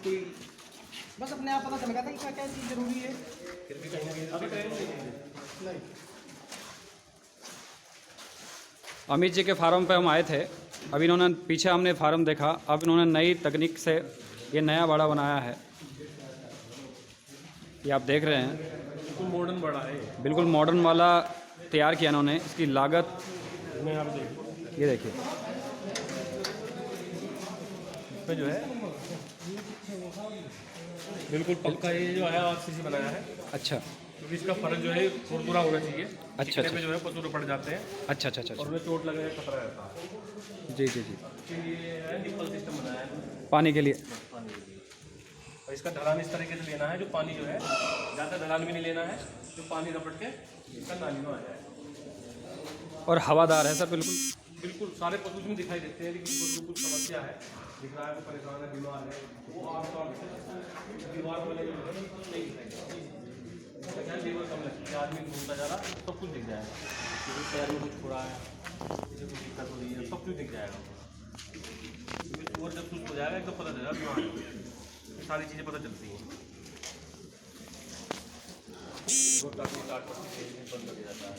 कोई बस अपने आप पता चल गया था कि क्या क्या चीज़ जरूरी है। फिर भी कहीं ना कहीं अभी ट्रेन नहीं अमित जी के फार्म पे हम आए थे। अभी इन्होंने पीछे हमने फार्म देखा, अब इन्होंने नई तकनीक से ये नया बाड़ा बनाया है। ये आप देख रहे हैं, बिल्कुल मॉडर्न बड़ा है, बिल्कुल मॉडर्न वाला तैयार किया इन्होंने। इसकी लागत इसमें आप देखो, ये देखिए, इसमें जो है बिल्कुल पक्का ये जो है आरसीसी बनाया है, अच्छा क्योंकि इसका फर्क जो है खुरदुरा होना चाहिए। अच्छा, चिकने पे जो है पतूरे पड़ जाते हैं अच्छा अच्छा अच्छा और अच्छा, उन्हें चोट लगने का खतरा रहता है। जी जी जी, इसके लिए है निप्पल सिस्टम बनाया है पानी के लिए। पानी के लिए। और इसका ढलान इस तरीके से लेना है जो पानी जो है ज़्यादा ढलान भी नहीं लेना है, जो पानी रपट के इसका नाली में आ जाए। और हवादार है सर, बिल्कुल। बिल्कुल सारे पशु इसमें दिखाई देते हैं, लेकिन पशु कुछ समस्या है, दिख रहा है तो परेशान है, बीमार है, वो आमतौर से बीमार होने के लिए नहीं दिखाई देता। लीवर कम लगती है, आदमी घूमता जा रहा है सब कुछ दिख जाएगा, किसी पैर में कुछ हो रहा है, किसी को दिक्कत हो रही है, सब कुछ दिख जाएगा। और जब सुस्त हो जाएगा एकदम पता चलेगा बीमार है, सारी चीज़ें पता चलती हैं। बंद कर दिया जाता है,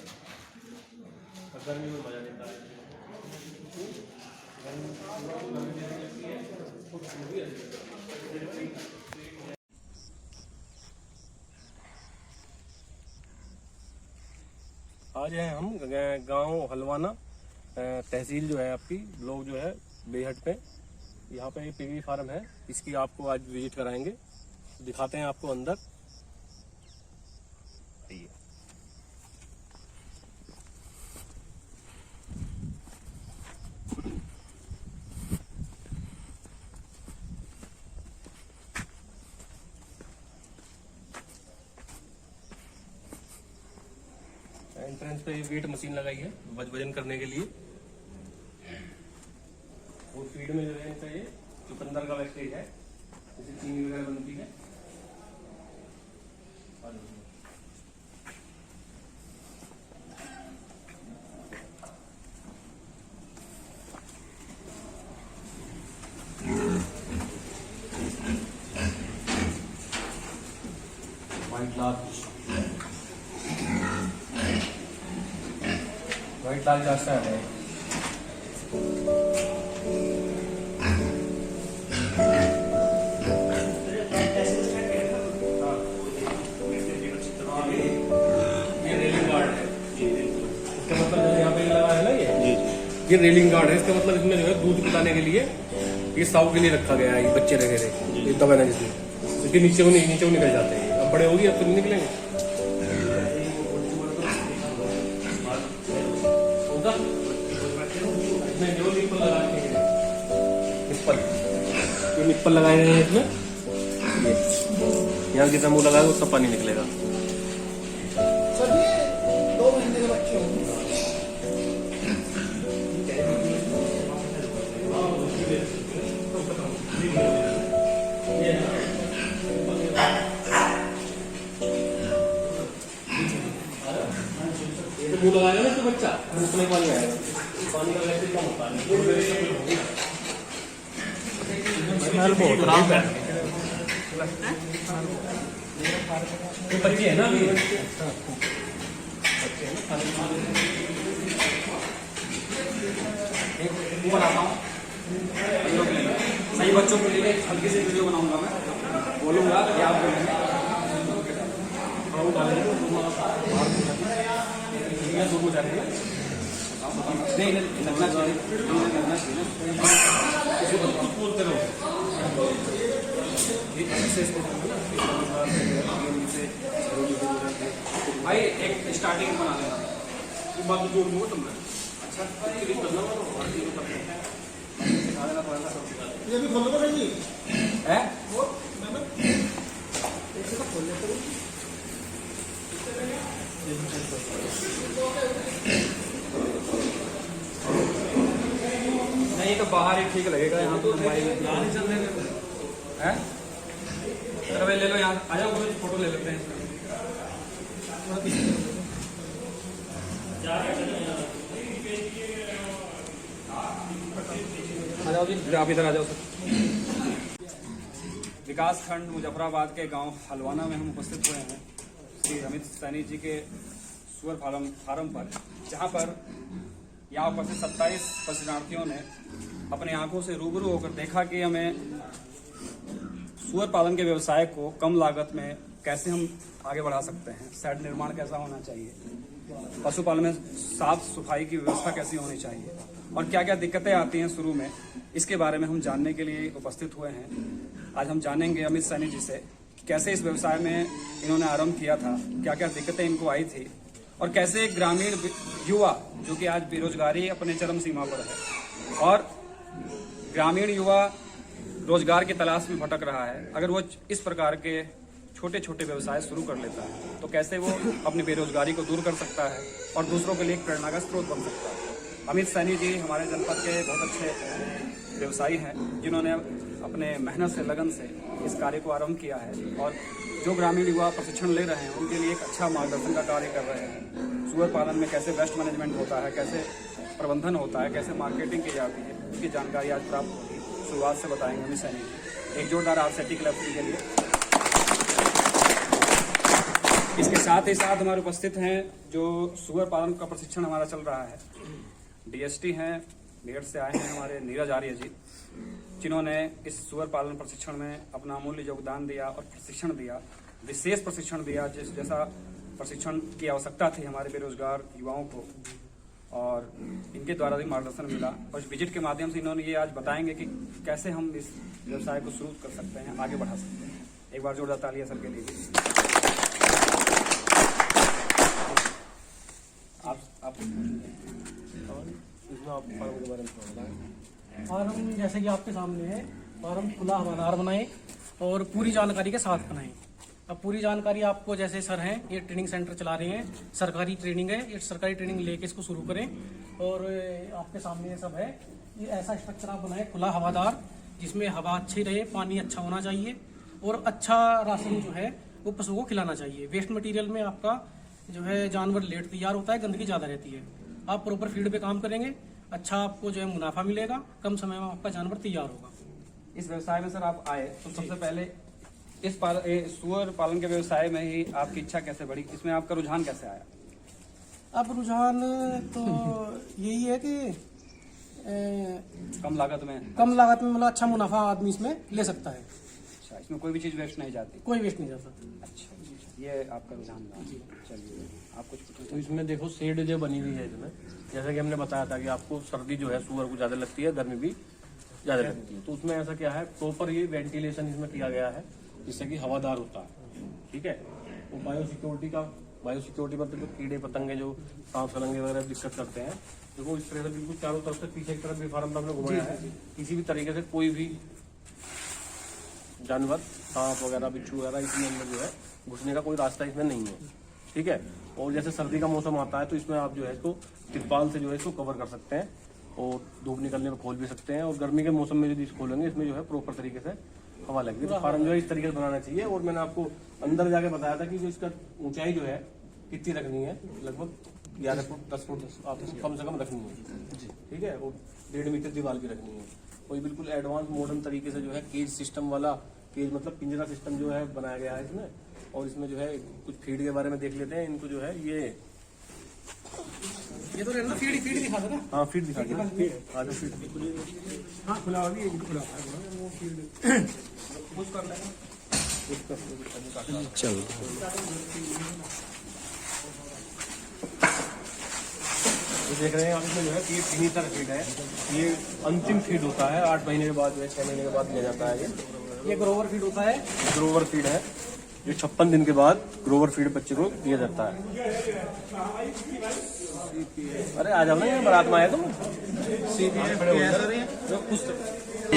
गर्मी में मजा लेता है। आज हैं हम गांव हलवाना, तहसील जो है आपकी ब्लॉक जो है बेहट पे। यहाँ पे पिगी फार्म है, इसकी आपको आज विजिट कराएंगे, दिखाते हैं आपको अंदर। आइए। एंट्रेंस पे वेट मशीन लगाई है वजन करने के लिए, और फीड में जो है इनका ये चुकंदर का वेस्टेज है, जैसे चीनी वगैरह बनती है। व्हाइट लाल जाता है। ये रेलिंग गार्ड है, इसका मतलब इसमें जो है दूध पिलाने के लिए ये साउ के लिए रखा गया है। ये बच्चे रखे थे ये दबा जिसमें इसके नीचे नीचे निकल जाते हैं, अब बड़े होगी अब तो नहीं निकलेंगे। इसमें जो निप्पल लगाए हैं, निप्पल लगाए गए हैं इसमें, यहाँ जितना मुँह लगाएगा उतना पानी निकलेगा। सर ये 2 महीने के बच्चे होंगे। मुँह लगाएगा ना तो बच्चा मुँह में पानी आएगा, पानी का वैसे कम होता है। बच्चे है ना अभी, बनाता हूँ सही बच्चों के लिए हल्की सी वीडियो बनाऊंगा, मैं बोलूँगा कि आप बोलेंगे। नहीं लगना चाहिए, लगना चाहिए भाई। एक स्टार्टिंग बना लेना, वो बात जोड़ दूंगा तुमने। अच्छा ये भी खोल लो नहीं है वो ऐसे तो खोल लेते नहीं, तो बाहर ही ठीक लगेगा। यहाँ तो है भाई, ले लो यहाँ आ जाओ, फोटो ले लेते हैं। आ जाओ जी, आप इधर आ जाओ सर। विकास खंड मुजफ्फराबाद के गांव हलवाना में हम उपस्थित हुए हैं श्री अमित सैनी जी के सुअर फार्म पर, जहां पर यहाँ उपस्थित 27 प्रशिक्षणार्थियों ने अपने आंखों से रूबरू होकर देखा कि हमें सुअर पालन के व्यवसाय को कम लागत में कैसे हम आगे बढ़ा सकते हैं, शेड निर्माण कैसा होना चाहिए, पशुपालन में साफ सफाई की व्यवस्था कैसी होनी चाहिए और क्या क्या दिक्कतें आती हैं शुरू में, इसके बारे में हम जानने के लिए उपस्थित हुए हैं। आज हम जानेंगे अमित सैनी जी से कि कैसे इस व्यवसाय में इन्होंने आरंभ किया था, क्या क्या दिक्कतें इनको आई थी और कैसे ग्रामीण युवा जो कि आज बेरोजगारी अपने चरम सीमा पर है और ग्रामीण युवा रोजगार की तलाश में भटक रहा है, अगर वो इस प्रकार के छोटे छोटे व्यवसाय शुरू कर लेता है तो कैसे वो अपनी बेरोजगारी को दूर कर सकता है और दूसरों के लिए एक प्रेरणा का स्रोत बन सकता है। अमित सैनी जी हमारे जनपद के बहुत अच्छे व्यवसायी हैं जिन्होंने अपने मेहनत से, लगन से इस कार्य को आरंभ किया है और जो ग्रामीण युवा प्रशिक्षण ले रहे हैं उनके लिए एक अच्छा मार्गदर्शन का कार्य कर रहे हैं। सुअर पालन में कैसे वेस्ट मैनेजमेंट होता है, कैसे प्रबंधन होता है, कैसे मार्केटिंग की जाती है, उसकी जानकारी आज प्राप्त होगी। शुरुआत से बताएंगे अमित सैनी जी। एक जोरदार आरसेटी क्लब के लिए। इसके साथ ही साथ हमारे उपस्थित हैं जो सुअर पालन का प्रशिक्षण हमारा चल रहा है, डीएसटी हैं, मेरठ से आए हैं हमारे नीरज आर्य जी, जिन्होंने इस सुअर पालन प्रशिक्षण में अपना अमूल्य योगदान दिया और प्रशिक्षण दिया, विशेष प्रशिक्षण दिया जैसा प्रशिक्षण की आवश्यकता थी हमारे बेरोजगार युवाओं को, और इनके द्वारा भी मार्गदर्शन मिला। और इस विजिट के माध्यम से इन्होंने ये आज बताएंगे कि कैसे हम इस व्यवसाय को शुरू कर सकते हैं, आगे बढ़ा सकते हैं। एक बार जोरदार तालियां सर के लिए। आप फार्म जैसे कि आपके सामने है, फार्म खुला हवादार बनाए और पूरी जानकारी के साथ बनाए। अब पूरी जानकारी आपको जैसे सर हैं, ये ट्रेनिंग सेंटर चला रहे हैं, सरकारी ट्रेनिंग है, ये सरकारी ट्रेनिंग लेके इसको शुरू करें। और आपके सामने ये सब है, ये ऐसा स्ट्रक्चर आप बनाए खुला हवादार, जिसमें हवा अच्छी रहे, पानी अच्छा होना चाहिए और अच्छा राशन जो है वो पशुओं को खिलाना चाहिए। वेस्ट मटेरियल में आपका जो है जानवर लेट तैयार होता है, गंदगी ज़्यादा रहती है। आप प्रॉपर फीड पे काम करेंगे, अच्छा आपको जो है मुनाफा मिलेगा, कम समय में आपका जानवर तैयार होगा। इस व्यवसाय में सर आप आए तो सबसे पहले इस सुअर पालन के व्यवसाय में ही आपकी इच्छा कैसे बढ़ी, इसमें आपका रुझान कैसे आया? अब रुझान तो यही है कि कम लागत में मतलब अच्छा मुनाफा आदमी इसमें ले सकता है। अच्छा, इसमें कोई भी चीज वेस्ट नहीं जाती? कोई वेस्ट नहीं जाता। अच्छा, ये आपका रुझान रहा। चलिए आप कुछ पूछें। तो इसमें देखो शेड जो बनी हुई है इसमें, जैसा कि हमने बताया था कि आपको सर्दी जो है सुअर को ज़्यादा लगती है, गर्मी भी ज़्यादा लगती है, तो उसमें ऐसा क्या है, प्रॉपर ये वेंटिलेशन इसमें किया गया है जिससे कि हवादार होता है। ठीक है, तो बायोसिक्योरिटी मतलब जो कीड़े पतंगे जो सांप सलंगे वगैरह दिक्कत करते हैं, देखो इस तरह से बिल्कुल चारों तरफ से पीछे की तरफ भी फार्म हमने घुमाया है, किसी भी तरीके से कोई भी जानवर, सांप वगैरह, बिच्छू वगैरह इसमें अंदर जो है घुसने का कोई रास्ता इसमें नहीं है। ठीक है, और जैसे सर्दी का मौसम आता है तो इसमें आप जो है इसको तिरपाल से जो है इसको कवर कर सकते हैं और धूप निकलने में खोल भी सकते हैं। और गर्मी के मौसम में यदि खोलेंगे इसमें जो है प्रॉपर तरीके से हवा लगेगी। तो फार्म जो है इस तरीके से बनाना चाहिए। और मैंने आपको अंदर जाके बताया था कि जो इसका ऊंचाई जो है कितनी रखनी है, लगभग 11 फुट 10 फुट आप कम से कम रखनी है। ठीक है, और 1.5 मीटर दीवार की रखनी है। कोई बिल्कुल एडवांस मॉडर्न तरीके से जो है केज सिस्टम वाला, केज मतलब पिंजरा सिस्टम जो है बनाया गया है इसमें। और इसमें जो है कुछ फीड के बारे में देख लेते हैं। इनको जो है ये तो रहना फीड दिखा दो ना। हाँ, फीड दिखा दो, फीड हाँ खुला हुआ भी खुला है फीड चल तो देख रहे हैं आप इसमें जो है ये फिनिशर फीड है, ये अंतिम फीड होता है। 8 महीने के बाद जो है 6 महीने के बाद लिया जाता है। ये ग्रोवर फीड होता है। ग्रोवर फीड है, जो 56 दिन के बाद ग्रोवर फीड बच्चे को दिया जाता है। अरे आ जाओ ना, ये बारात में आए तुम।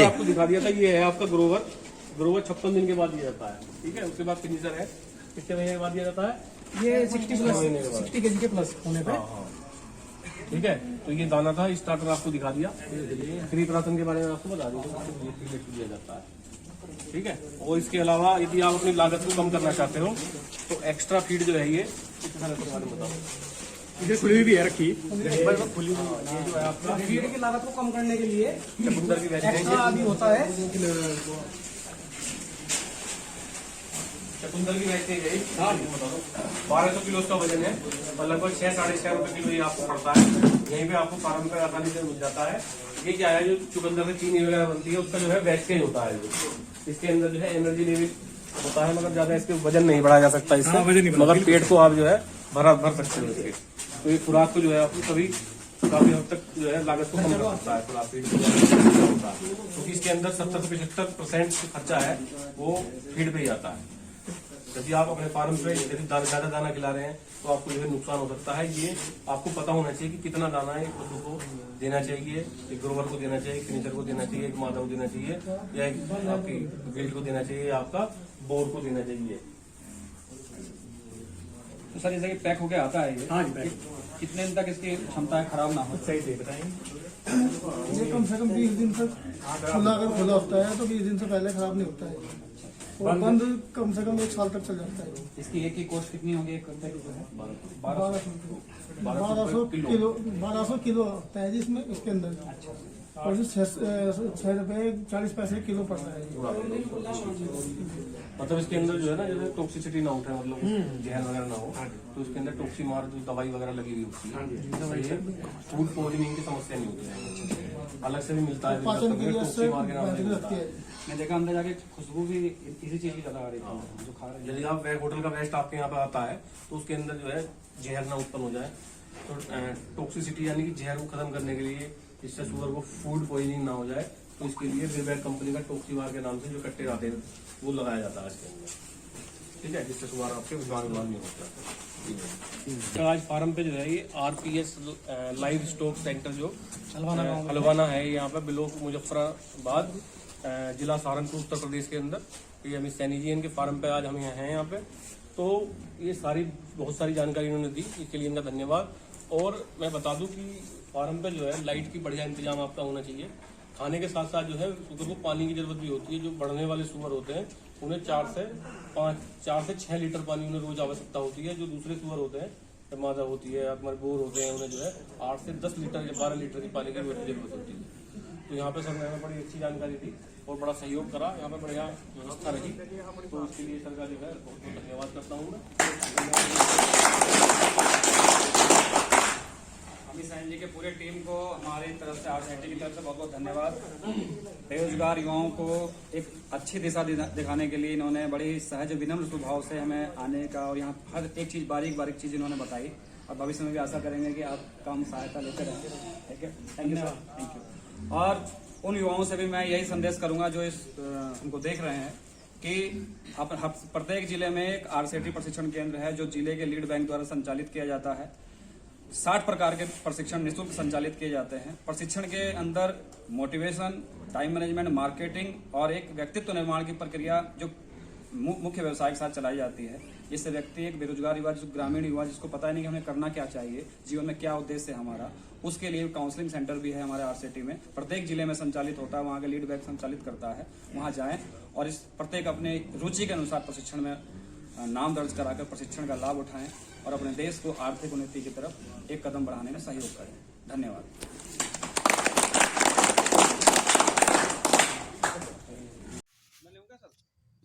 आपको दिखा दिया था, ये है आपका ग्रोवर 56 दिन के बाद दिया जाता है। ठीक है, उसके बाद फिनिशर है, कितने महीने के बाद दिया जाता है? ये 60 केजी के प्लस होने पे। ठीक है, तो ये दाना था, स्टार्टर आपको दिखा दिया। खरीद राशन के बारे में आपको बता दिया जाता है। ठीक है, और इसके अलावा यदि आप अपनी लागत को कम करना चाहते हो तो एक्स्ट्रा फीड जो है ये बताओ। इधर खुली भी है रखी, खुली ये जो है आपका फीड की लागत को कम करने के लिए चकुंदर की एक्स्ट्रा अभी होता है चुकंदर की वैरायटी है, 1200 किलो उसका वजन है और लगभग 6-6.5 रुपए किलो ये आपको पड़ता है। यहीं पे आपको फार्म पे आसानी से मिल जाता है। ये क्या है, जो चुकंदर से चीनी वगैरह बनती है उसका जो है वेस्टेज होता है। इसके अंदर जो है एनर्जी लेवल होता है, मगर ज्यादा इसके वजन नहीं बढ़ाया जा सकता इससे, मगर पेट को आप जो है भर सकते हो इसके। तो ये खुराक को जो है आपको कभी काफी हद तक जो है लागत को कम कर सकता है खुराक फीड होता है, क्योंकि इसके अंदर 70 से 75% खर्चा है वो फीड पे ही आता है। यदि आप अपने फार्म पे यदि ज्यादा दाना खिला रहे हैं तो आपको जो है नुकसान हो सकता है। ये आपको पता होना चाहिए कि कितना दाना एक पशु को देना चाहिए, एक ग्रोवर को देना चाहिए, फिनिशर को देना चाहिए, एक मादा को देना चाहिए, या एक आपकी गिल्ड को देना चाहिए, या आपका बोर को देना चाहिए। तो सर जैसे कि पैक होके आता है ये, हाँ जी, पैक। कितने दिन तक इसकी क्षमता है खराब ना हो? सही से बताएंगे। ये कम से कम 20 दिन तक खुला, अगर खुला होता है तो 20 दिन से पहले खराब नहीं होता है, और बंद कम से कम 1 साल तक चल जाता है। इसकी एक ही कॉस्ट कितनी होगी एक घंटे की जो है? 1200 किलो होता है जिसमें, इसके अंदर और जो 6 रुपए 40 पैसे किलो पड़ता है। मतलब इसके अंदर जो है ना, जैसे टॉक्सिसिटी ना उठे, मतलब जहर वगैरह ना हो, तो इसके अंदर टॉक्सीमार जो दवाई वगैरह लगी हुई होती है, फूड पॉइजनिंग की समस्या नहीं होती है, अलग से भी मिलता है पाचन क्रिया से टॉक्सीमार के नाम से बेहतरीन मिलता लगती है। है। मैं देखा अंदर जाके खुशबू भी इसी चीज की ज्यादा आ रही थी जो खा रहे हैं। यदि आप होटल का वेस्ट आपके यहाँ पे आता है तो उसके अंदर जो है जहर ना उत्पन्न हो जाए, तो टॉक्सिसिटी यानी कि जहर को खत्म करने के लिए, जिससे शुगर को फूड पॉइजनिंग ना हो जाए, तो इसके लिए विवेक कंपनी का टॉक्सीमार के नाम से जो कट्टे आते हैं वो लगाया जाता है इसके अंदर, ठीक है, जिससे शुगर आपके विमान नहीं होता। तो आज फार्म पे जो है ये RPS लाइव स्टॉक सेंटर जो हलवाना है, यहाँ पे ब्लॉक मुजफ्फराबाद, जिला सहारनपुर, उत्तर प्रदेश के अंदर, ये अमित सैनी जी इनके फार्म पे आज हम यहाँ हैं यहाँ पे। तो ये बहुत सारी जानकारी इन्होंने दी, इसके लिए इनका धन्यवाद। और मैं बता दूं कि फार्म पे जो है लाइट की बढ़िया इंतजाम आपका होना चाहिए। खाने के साथ साथ जो है शुगर को पानी की जरूरत भी होती है। जो बढ़ने वाले शुगर होते हैं उन्हें 4 से 6 लीटर पानी उन्हें रोज आवश्यकता होती है। जो दूसरे शुगर होते हैं, मादा होती है, हमारे बोर होते हैं, उन्हें जो है 8 से 10 लीटर या 12 लीटर की पानी की जरूरत होती है। तो यहाँ पे सर मैंने बड़ी अच्छी जानकारी दी और बड़ा सहयोग करा, यहाँ पे बढ़िया व्यवस्था रही, तो इसके लिए सर का जो है बहुत बहुत धन्यवाद करता हूँ मैं। अमित सैनी जी के पूरे टीम को हमारी तरफ से, RCT की तरफ से बहुत बहुत धन्यवाद। बेरोजगार युवाओं को एक अच्छी दिशा दिखाने के लिए इन्होंने बड़ी सहज विनम्र स्वभाव से हमें आने का, और यहाँ हर एक चीज़ बारीक बारीक चीज़ इन्होंने बताई, और भविष्य में भी आशा करेंगे कि आपका हम सहायता लेते रहेंगे। ठीक है, thank you sir, thank you. और उन युवाओं से भी मैं यही संदेश करूंगा जो इस हमको देख रहे हैं कि प्रत्येक जिले में एक RCT प्रशिक्षण केंद्र है जो जिले के लीड बैंक द्वारा संचालित किया जाता है। 60 प्रकार के प्रशिक्षण निःशुल्क संचालित किए जाते हैं। प्रशिक्षण के अंदर मोटिवेशन, टाइम मैनेजमेंट, मार्केटिंग और एक व्यक्तित्व निर्माण की प्रक्रिया जो मुख्य व्यवसाय के साथ चलाई जाती है, जिससे व्यक्ति, एक बेरोजगार युवा, जो ग्रामीण युवा जिसको पता ही नहीं कि हमें करना क्या चाहिए, जीवन में क्या उद्देश्य है हमारा, उसके लिए काउंसलिंग सेंटर भी है हमारे RCT में। प्रत्येक जिले में संचालित होता है, वहाँ के लीड बैंक संचालित करता है। वहाँ जाएं और इस प्रत्येक अपने रुचि के अनुसार प्रशिक्षण में नाम दर्ज कराकर प्रशिक्षण का लाभ उठाएं और अपने देश को आर्थिक उन्नति की तरफ एक कदम बढ़ाने में सहयोग करें। धन्यवाद।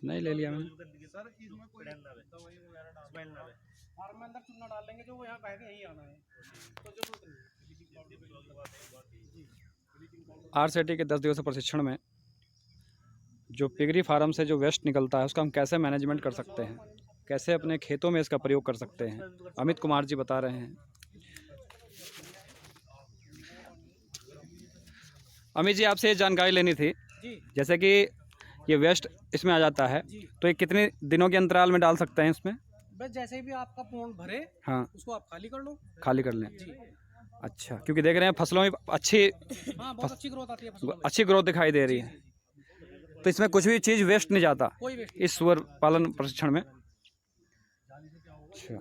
नहीं ले लिया मैंने। फार्म में अंदर चूना डाल लेंगे, जो वो यहाँ कहेंगे यही आना है, तो जरूरत नहीं। RCT के 10 दिवसीय प्रशिक्षण में जो पिगरी फार्म से जो वेस्ट निकलता है उसका हम कैसे मैनेजमेंट कर सकते हैं, कैसे अपने खेतों में इसका प्रयोग कर सकते हैं, अमित कुमार जी बता रहे हैं। अमित जी, आपसे ये जानकारी लेनी थी, जैसे कि ये वेस्ट इसमें आ जाता है, तो ये कितने दिनों के अंतराल में डाल सकते हैं इसमें? बस जैसे भी आपका पोंड भरे, हाँ, उसको आप खाली कर लो। खाली कर लें। अच्छा, क्योंकि देख रहे हैं फसलों में अच्छी, हाँ, बहुत अच्छी ग्रोथ आती है फसलों में। अच्छी ग्रोथ दिखाई दे रही है, तो इसमें कुछ भी चीज़ वेस्ट नहीं जाता कोई वेस्ट इस सुअर पालन प्रशिक्षण में। अच्छा,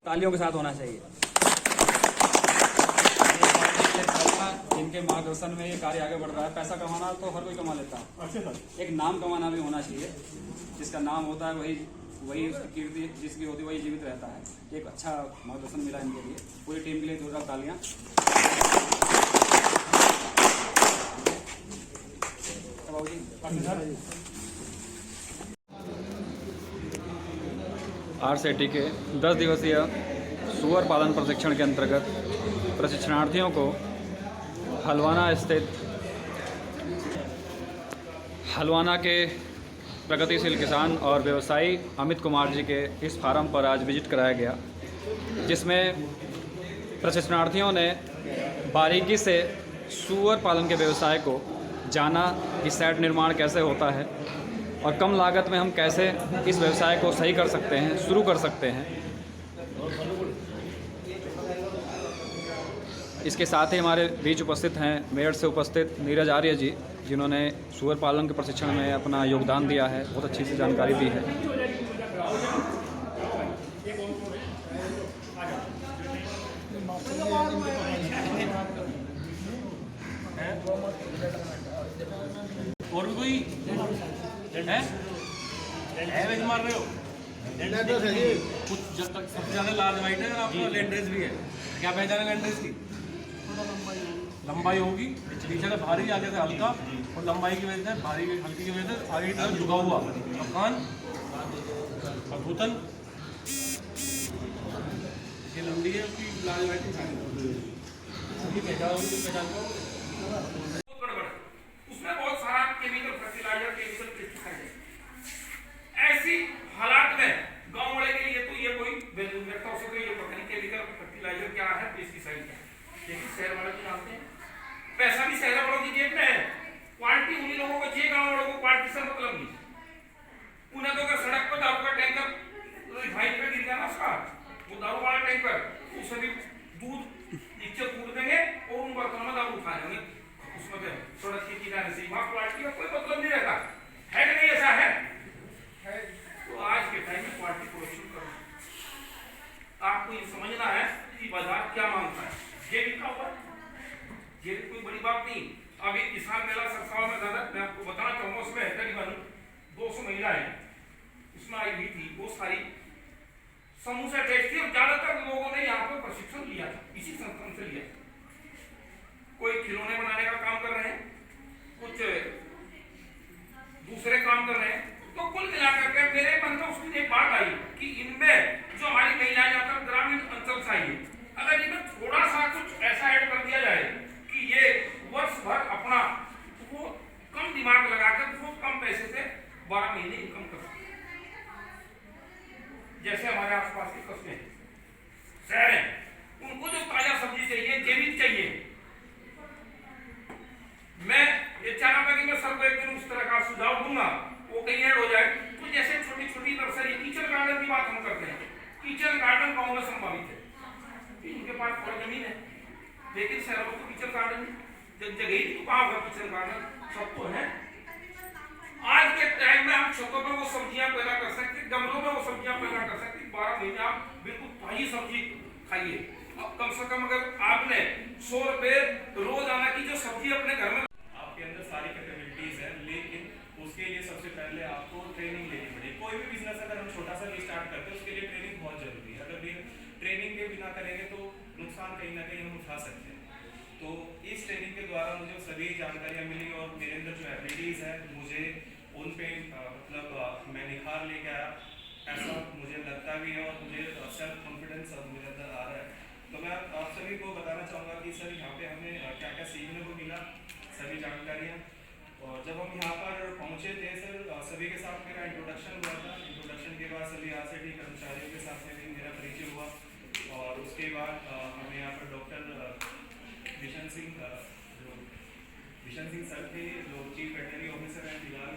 तालियों के साथ होना चाहिए। जिनके मार्गदर्शन में ये कार्य आगे बढ़ रहा है। पैसा कमाना तो हर कोई कमा लेता है, एक नाम कमाना भी होना चाहिए। जिसका नाम होता है वही उसकी कीर्ति जिसकी होती है वही जीवित रहता है। एक अच्छा मार्गदर्शन मिला इनके लिए। पूरी टीम के लिए जोरदार तालियां। बाबूजी आरसेटी के 10 दिवसीय सुअर पालन प्रशिक्षण के अंतर्गत प्रशिक्षणार्थियों को हलवाना स्थित हलवाना के प्रगतिशील किसान और व्यवसायी अमित कुमार जी के इस फार्म पर आज विजिट कराया गया, जिसमें प्रशिक्षणार्थियों ने बारीकी से सुअर पालन के व्यवसाय को जाना कि सेट निर्माण कैसे होता है और कम लागत में हम कैसे इस व्यवसाय को सही कर सकते हैं, शुरू कर सकते हैं। इसके साथ ही हमारे बीच उपस्थित हैं मेरठ से उपस्थित नीरज आर्य जी, जिन्होंने सुअर पालन के प्रशिक्षण में अपना योगदान दिया है, बहुत अच्छी सी जानकारी दी है। और भी कोई है एवरेज मार रहे हो? कुछ जब तक सबसे ज़्यादा लार्ज वाइट है, आपका लैंड्रेस भी है। क्या पहचान है लैंड्रेस की? लंबाई होगी पीछे से भारी, आगे से हल्का, और लंबाई की वजह से भारी हल्की की वजह से आगे की तरफ झुका हुआ। और कान और घुटन ये लंबी है, उसकी लार्ज वाइट पहचान को उसमें बहुत सारा केमिकल फर्टिलाइजर, केमिकल पेस्टिसाइड, ऐसी हालात में गांव वाले के लिए तो ये कोई व्यक्ता हो सके, ये पता नहीं केमिकल फर्टिलाइजर क्या है, पेस्टिसाइड क्या है, लेकिन शहर वाले भी जानते हैं। पैसा भी शहर वालों की जेब में है, क्वालिटी उन्हीं लोगों को चाहिए, गांव वालों को क्वालिटी से मतलब नहीं। उन्हें तो अगर सड़क पर दारू का टैंकर रिफाइन पे गिर गया ना उसका, वो दारू वाला टैंकर, उससे भी दूध नीचे कूद देंगे और उन बर्तनों में दारू उठा लेंगे, उसमें सड़क के किनारे से। वहां क्वालिटी का कोई मतलब नहीं रहता है कि नहीं? ऐसा है। तो आज के टाइम में क्वालिटी प्रोडक्शन करना, आपको ये समझना है कि बाजार क्या मांगता है। ये लिखा हुआ, ये कोई बड़ी बात नहीं। अभी किसान मेला सरसाव में ज्यादा मैं आपको बताना चाहूंगा, उसमें करीबन 200 महिलाएं उसमें आई हुई थी। वो सारी समूह से अटैच थी और ज्यादातर लोगों ने यहाँ पर प्रशिक्षण लिया था, इसी संस्थान से लिया। कोई खिलौने बनाने का काम कर रहे हैं, कुछ दूसरे काम कर रहे हैं। तो कुल मिलाकर के मेरे मन में उसकी एक बात आई कि इनमें जो हमारी महिलाएं जाकर ग्रामीण अंचल से आई है, अगर इनमें थोड़ा सा कुछ ऐसा ऐड कर दिया जाए कि ये वर्ष भर अपना वो कम दिमाग लगाकर वो कम पैसे से 12 महीने इनकम कर सकते। जैसे हमारे आसपास के कस्बे शहर हैं, उनको जो ताजा सब्जी चाहिए, जैविक चाहिए, मैं ये चाह रहा था कि मैं सबको एक दिन उस तरह का सुझाव दूंगा, वो कहीं ऐड हो जाए। तो जैसे छोटी छोटी नर्सरी, किचन गार्डन की बात हम करते हैं, किचन गार्डन गांव में संभावित है, इनके पास थोड़ी जमीन है, लेकिन शहरों में तो किचन गार्डन जगह ही तो कहाँ होगा किचन गार्डन, सब तो है। आज के टाइम में हम छतों पर वो सब्जियां पैदा कर सकते, गमलों में वो सब्जियां पैदा कर सकते। 12 महीने आप बिल्कुल ताजी सब्जी खाइए। अब कम से कम अगर आपने 100 रुपए रोजाना की जो सब्जी अपने घर में, आपके अंदर सारी कैपेबिलिटीज है, लेकिन उसके लिए सबसे पहले आपको ट्रेनिंग लेनी पड़ेगी। कोई भी बिजनेस अगर हम छोटा सा भी स्टार्ट करते हैं, उसके लिए ट्रेनिंग बहुत जरूरी है। अगर ट्रेनिंग के बिना करेंगे तो नुकसान कहीं ना कहीं हम उठा सकते हैं। तो इस ट्रेनिंग के द्वारा मुझे सभी जानकारियाँ मिली और मेरे अंदर जो एबिलिटीज़ है मुझे उन पे मतलब मैं निखार लेके आया, ऐसा मुझे लगता भी है और मुझे सेल्फ कॉन्फिडेंस मेरे अंदर आ रहा है। तो मैं आप सभी को बताना चाहूँगा कि सर यहाँ पे हमें क्या क्या सीखने को मिला, सभी जानकारियाँ। और जब हम यहाँ पर पहुँचे थे सर, सभी के साथ मेरा इंट्रोडक्शन हुआ था। इंट्रोडक्शन के बाद सभी आरसेटी कर्मचारियों के साथ में भी मेरा परिचय हुआ और उसके बाद हमें यहाँ पर डॉक्टर विशन सिंह सर थे, जो चीफ वेटनरी ऑफिसर हैं फिलहाल